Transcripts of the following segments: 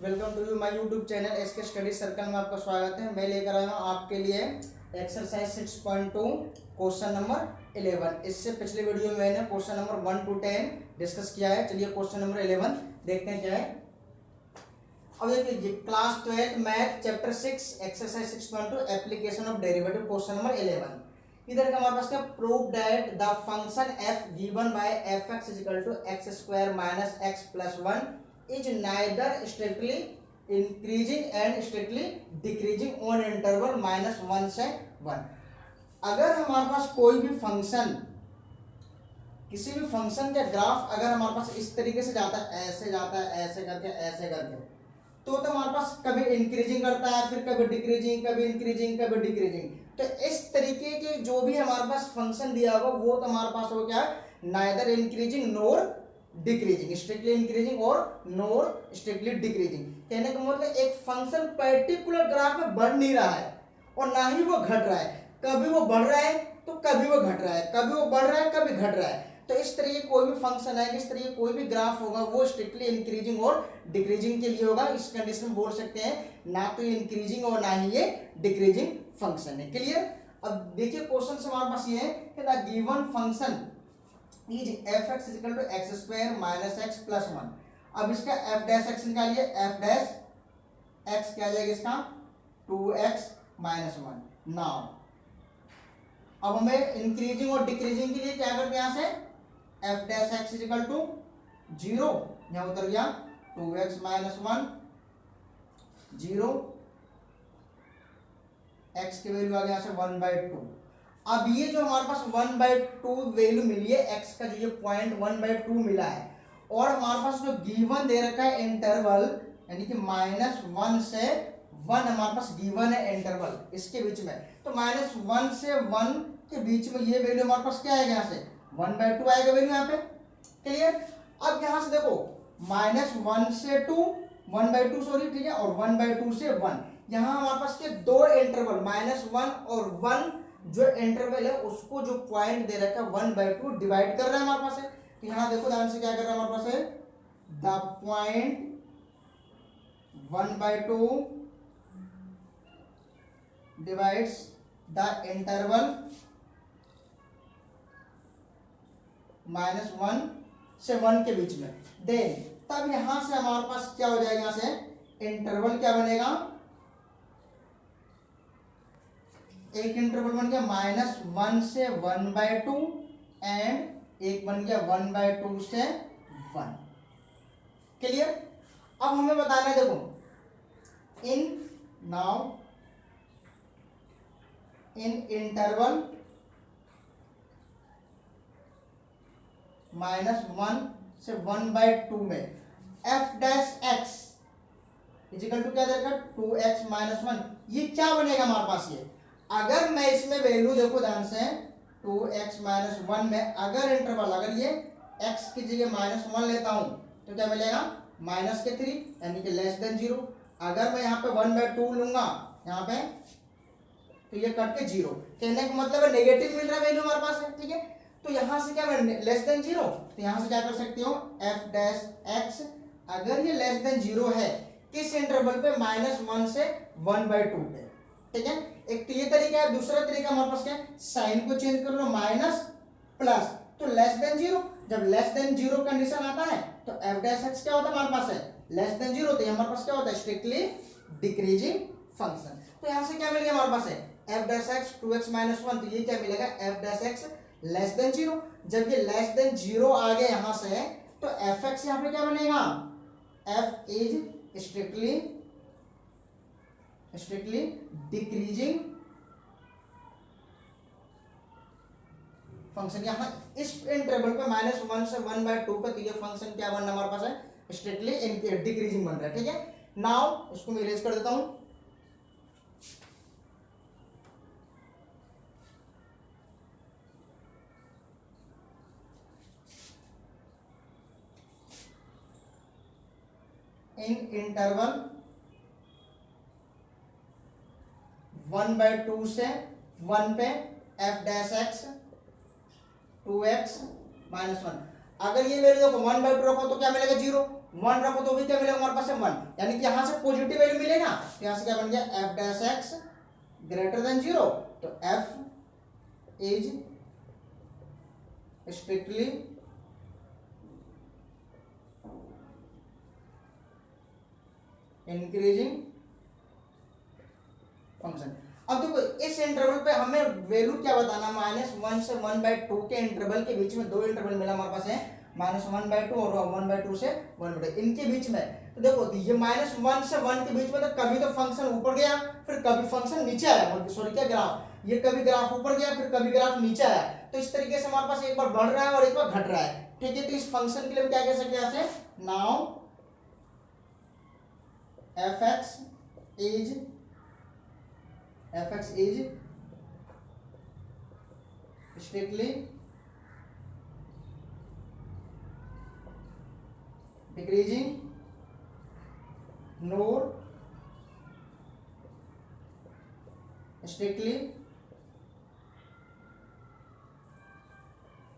Welcome to you my YouTube channel SK study circle में आपका स्वागत है। मैं लेकर आया हूँ आपके लिए एक्सरसाइज 6.2 क्वेश्चन नंबर 11। इससे पिछले वीडियो में मैंने क्वेश्चन नंबर 1 to 10 डिस्कस किया है। चलिए क्वेश्चन नंबर 11 देखते हैं क्या है। अब देखिए class 12 math chapter 6 exercise 6.2 application of derivative question number 11। इधर का हमारे पास क्या, prove that the function f given by fx equal to x square minus x plus 1 is neither strictly increasing and strictly decreasing on interval -1 से 1। अगर हमारे पास कोई भी फंक्शन, किसी भी फंक्शन का ग्राफ अगर हमारे पास इस तरीके से जाता है, ऐसे जाता है, ऐसे करके तो हमारे पास कभी इंक्रीजिंग करता है, फिर कभी डिक्रीजिंग, कभी इंक्रीजिंग, कभी डिक्रीजिंग। तो इस तरीके के जो भी हमारे पास फंक्शन दिया होगा वो तो हमारे पास हो क्या, नाइदर इंक्रीजिंग नोर डिक्रीजिंग, स्ट्रिक्टली इंक्रीजिंग और नोर स्ट्रिक्टली डिक्रीजिंग। कहने का मतलब एक फंक्शन पर्टिकुलर ग्राफ में बढ़ नहीं रहा है और ना ही वो घट रहा है। कभी वो बढ़ रहा है तो कभी वो घट रहा है, कभी वो बढ़ रहा है कभी घट रहा है। तो इस तरीके कोई भी फंक्शन है, इस तरीके कोई भी ग्राफ होगा वो स्ट्रिक्टली इंक्रीजिंग और डिक्रीजिंग के लिए होगा। इस कंडीशन में बोल सकते हैं ना तो इंक्रीजिंग और ना ही ये डिक्रीजिंग फंक्शन है। क्लियर। अब देखिए क्वेश्चन से हमारे पास ये है कि the given function is fx equal to x square minus x plus 1। अब इसका f डैश x निकालिए, f डैश x क्या आ जाएगा इसका 2x माइनस 1। नाउ अब हमें इंक्रीजिंग और डिक्रीजिंग के लिए क्या करते हैं, यहां से f dash x equal to 0, यहां उतर गया 2x माइनस 1 0, x की वैल्यू आ गया यहां से 1/2। अब ये जो हमारे पास 1/2 वैल्यू मिली है, x का जो ये पॉइंट 1/2 मिला है और हमारे पास जो गिवन दे रखा है इंटरवल, यानी कि -1 से 1 हमारे पास गिवन है इंटरवल इसके बीच में। तो -1 से 1 के बीच में ये वैल्यू हमारे पास क्या आएगा, यहाँ से 1/2 आएगा वैल्यू यहाँ पे। क्लियर। अब यहाँ से देखो -1 से 2 1/2 सॉरी, ठीक है, और 1/2 से 1, यहाँ हमारे पास के दो इंटरवल -1 और 1 जो इंटरवल है उसको जो पॉइंट दे रखा है 1/2 डिवाइड कर रहा है हमारे पास है। तो यहां देखो ध्यान से क्या कर रहा है हमारे पास है, the point 1/2 divides the interval -1 से 1 के बीच में। देन तब यहां से हमारे पास क्या हो जाएगा, यहां से इंटरवल क्या बनेगा, एक इंटरवल बन गया -1 से 1/2 एंड एक बन गया 1/2 से 1। क्लियर। अब हमें बताना है, देखो इन इंटरवल -1 से 1/2 में f dash x equal to क्या देगा 2x माइनस 1। ये क्या बनेगा हमारे पास, ये अगर मैं इसमें वैल्यू देखो ध्यान से 2x माइनस 1 में अगर इंटरवल, अगर ये x की जगह -1 लेता हूं तो क्या मिलेगा -3 यानी कि लेस देन 0। अगर मैं यहाँ पे 1/2 लूंगा यहाँ पे तो ये कट के 0, कहने का मतलब है नेगेटिव मिल रहा है वैल्यू हमारे पास है। ठीक है, तो यहाँ से क्या लेस देन 0, तो यहाँ से क्या कर सकते हो f डैश x, अगर ये लेस देन 0 है किस इंटरवल पे -1 से 1/2 पे। ठीक है, एक तो ये तरीका है। दूसरा तरीका हमारे पास क्या है, साइन को चेंज कर लो माइनस प्लस, तो लेस देन 0। जब लेस देन 0 कंडीशन आता है तो f डैश x क्या होता है हमारे पास है लेस देन 0, तो हमारे पास क्या होता है स्ट्रिक्टली डिक्रीजिंग फंक्शन। तो यहां से क्या मिल गया हमारे पास है f dash x 2x minus 1, तो ये क्या मिलेगा f dash x less than 0। जब ये लेस देन 0 आ गया यहां से तो fx यहां पे क्या बनेगा, f is strictly decreasing function. यहां इस इंटरवल पे -1 से 1/2 पे, तो ये फंक्शन क्या बन रहा है हमारे पास है स्ट्रिक्टली डिक्रीजिंग बन रहा है। ठीक है, नाउ इसको मैं इरेज कर देता हूं। इन इंटरवल 1/2 से 1 पे f dash x 2x minus 1। अगर ये वैल्यू देखो 1/2 रखो तो क्या मिलेगा 0, 1 रखो तो भी क्या मिलेगा हमारे पास है 1, यानी कि यहाँ से पॉजिटिव वैल्यू मिलेगा, तो यहाँ से क्या बन गया f dash x greater than 0, तो f is strictly increasing function. अब देखो इस इंटरवल पे हमें वैल्यू क्या बताना, -1 से 1/2 के इंटरवल के बीच में दो इंटरवल मिला हमारे पास है, -1/2 और 1/2 से 1/2 इनके बीच में। तो देखो ये -1 से 1 के बीच में तो कभी तो फंक्शन ऊपर गया फिर कभी फंक्शन नीचे आया, सॉरी क्या ग्राफ, ये कभी ग्राफ ऊपर गया फिर कभी ग्राफ नीचे आया, तो इस तरीके से हमारे पास एक बार बढ़ रहा है और एक बार घट रहा है, ठीक है। तो इस फंक्शन के लिए हम क्या कह सकते हैं, यहाँ से now fx is strictly decreasing nor strictly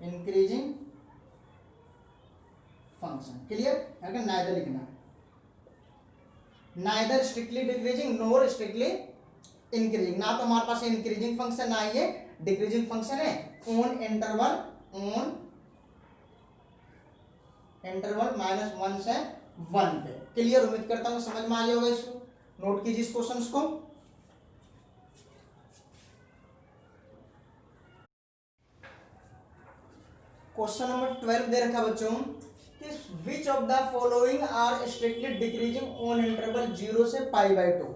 increasing function। Clear, अगर नाइदर लिखना, नाइदर स्ट्रिक्टली डिक्रीजिंग नोर स्ट्रिक्टली इंक्रीजिंग, ना तो हमारे पास इंक्रीजिंग फंक्शन ना ये डिक्रीजिंग फंक्शन है, ऑन इंटरवल -1 से 1 पे। क्लियर, उम्मीद करता हूँ समझ में आ गया होगा, इसको नोट कीजिए इस क्वेश्चन को। क्वेश्चन नंबर 12 दे रखा बच्चों कि which of the following are strictly decreasing on interval 0 से π/2।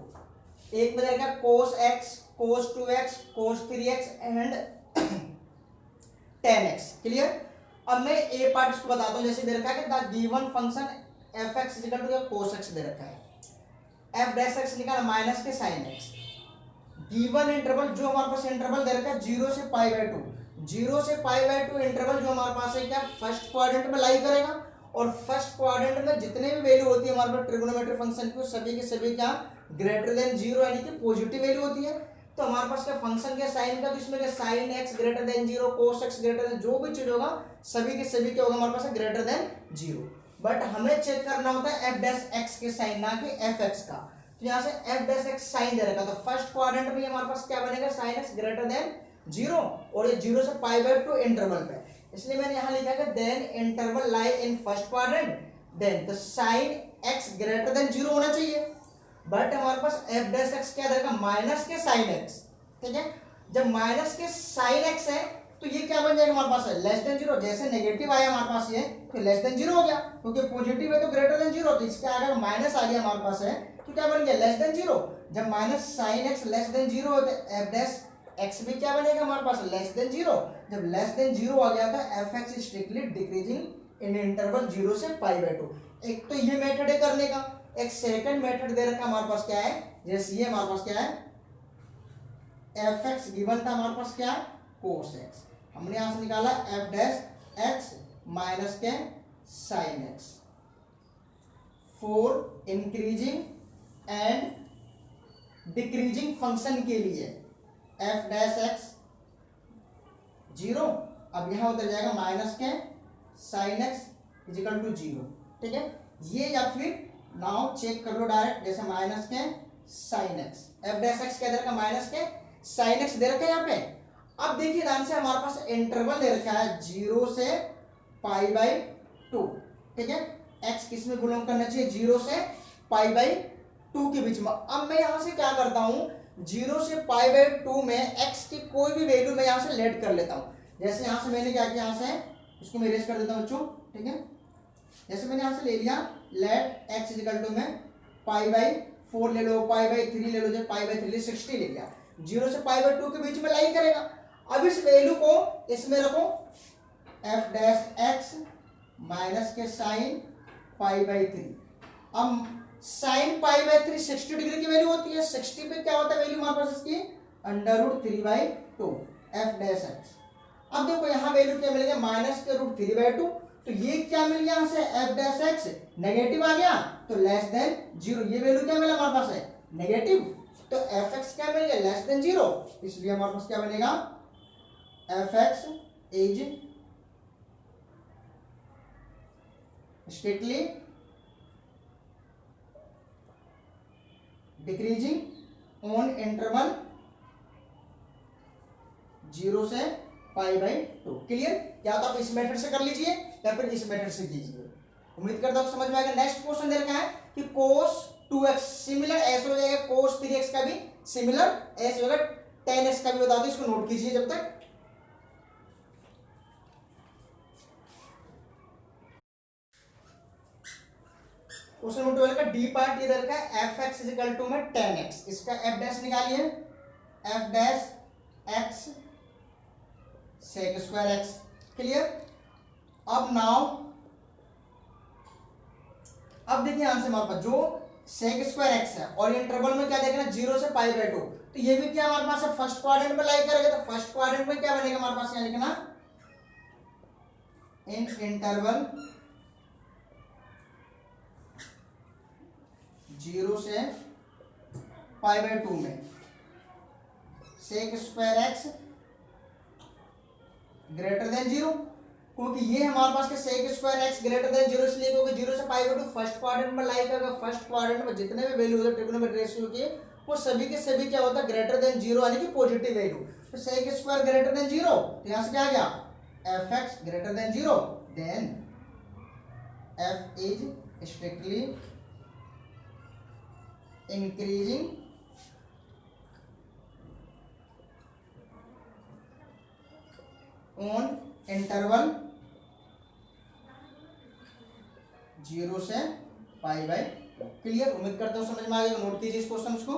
एक में रहेगा cos x, cos 2x, cos 3x and tan x। Clear, अब मैं ए पार्ट इसको बताता हूं, जैसे दे रखा है कि the given function f(x) equal to cos x दे रखा है, f डैश x निकाला माइनस के sin x। गिवन इंटरवल जो हमारे पास इंटरवल दे रखा है 0 से π/2, 0 से π/2 इंटरवल जो हमारे पास है क्या फर्स्ट क्वाड्रेंट में लाई करेगा, और फर्स्ट क्वाड्रेंट में जितने भी वैल्यू होती है हमारे पास ट्रिगोनोमेट्रिक फंक्शन की सभी के सभी क्या ग्रेटर देन 0 यानी कि पॉजिटिव वैल्यू होती है। तो हमारे पास क्या फंक्शन क्या साइन का, तो इसमें क्या sin x greater than 0, cos x greater then, जो भी चीज होगा सभी के सभी क्या होगा हमारे पास ग्रेटर देन 0। बट हमें चेक करना होता है f डैश x के साइन, ना कि fx का। तो यहाँ से f डैश x साइन दे रखा, तो फर्स्ट क्वाड्रेंट में हमारे पास क्या बनेगा sin x ग्रेटर देन 0, और ये 0 से π/2 इंटरवल पे, इसलिए मैंने यहाँ लिखा है then interval lie in first quadrant, then तो sin x ग्रेटर देन 0 होना चाहिए। बट हमारे पास f डैश x क्या देगा माइनस के sin x, ठीक है। जब माइनस के sin x है तो ये क्या बन जाएगा हमारे पास है लेस देन 0, जैसे नेगेटिव आया हमारे पास ये तो लेस देन 0 हो गया, क्योंकि पॉजिटिव है तो ग्रेटर देन 0, तो इसका अगर माइनस आ गया हमारे पास है तो क्या बन गया लेस देन 0। जब minus sin x less than 0 हो तो f डैश x भी क्या बनेगा हमारे पास लेस देन 0। जब लेस देन 0 आ गया था f(x) strictly decreasing in interval 0 से π/2। एक तो ये मेथड है करने का, एक सेकंड मेथड दे रखा हमारे पास क्या है, जैसे ये हमारे पास क्या है f(x) गिवन था हमारे पास क्या है cos x, हमने यहां से निकाला f डैश x माइनस के sin x for increasing and decreasing function के लिए f डैश x 0, अब यहां उतर जाएगा माइनस के sin x इजिकल टू 0, ठीक है। ये या फिर नाउ चेक कर लो डायरेक्ट, जैसे माइनस के sin x, f dash x क्या दे रखा माइनस के sin x दे रखा है यहाँ पे। अब देखिए ध्यान से हमारे पास इंटरवल दे रखा है 0 से π/2, ठीक है। x किस में बिलोंग करना चाहिए 0 से π/2 के बीच में। अब मैं यहां से क्या करता हूं 0 से π/2 में x की कोई भी वैल्यू मैं यहां से लेट कर लेता हूं। जैसे यहां से मैंने क्या किया, यहां से इसको मैं इरेज कर देता हूं बच्चों, ठीक है। जैसे मैंने यहां से ले लिया लेट x इक्वल टू में π/4 ले लो, π/3 ले लो, जब π/3 60 ले लिया, 0 से π/2 के बीच में लाई करेगा। अब इस वैल्यू को इसमें रखो f डैश x माइनस के sin π/3। अब sin π/3 60 डिग्री की वैल्यू होती है, 60 पे क्या होता है वैल्यू हमारे पास इसकी √3/2 f डैश x। अब देखो यहाँ वैल्यू क्या मिलेगा माइनस के √3/2, तो ये क्या मिल गया यहाँ से f डैश x नेगेटिव आ गया तो लेस देन 0, ये वैल्यू क्या मिला हमारे पास है नेगेटिव, तो f(x) क्या मिल गया लेस देन 0, इसलिए हमारे पास क्या बनेगा f(x) is strictly decreasing on interval 0 से π/2। क्लियर? या तो आप इस मेथड से कर लीजिए या फिर इस मेथड से कीजिए। उम्मीद करता हूं समझ में आएगा। नेक्स्ट क्वेश्चन दे रखा है कि cos 2x सिमिलर ऐसे हो जाएगा, cos 3x का भी सिमिलर ऐसे होगा, tan x का भी बता दो, इसको नोट कीजिए जब तक। क्वेश्चन नंबर 12 का डी पार्ट इधर का fx इक्वल टू में tan x, इसका f डैश निकालिए, f dash x sec square x। Clear? अब नाउ अब देखिए आंसर हमारे पास जो sec स्क्वायर x है और इंटरवल में क्या देखना 0 से π/2, तो ये भी क्या हमारे पास फर्स्ट क्वाड्रेंट में लाई करेगा, तो फर्स्ट क्वाड्रेंट में क्या बनेगा हमारे पास, यहाँ लिखना इन इंटरवल 0 से π/2 में sec square x greater than 0, क्योंकि ये हमारे पास के sec square x greater than 0 इसलिए क्योंकि 0 से π/2 फर्स्ट क्वाड्रेंट में लाई करेगा। फर्स्ट क्वाड्रेंट में जितने भी वैल्यू होते ट्रिग्नोमेट्रिक रेशियो के वो सभी के सभी क्या होता है ग्रेटर देन 0 यानी कि पॉजिटिव वैल्यू। तो sec स्क्वायर ग्रेटर देन 0, तो यहां से क्या आ गया fx greater than 0, then f is strictly increasing on interval 0 से π/2। क्लियर? उम्मीद करता हूं समझ में आ गया। नोट कीजिए इस क्वेश्चन को।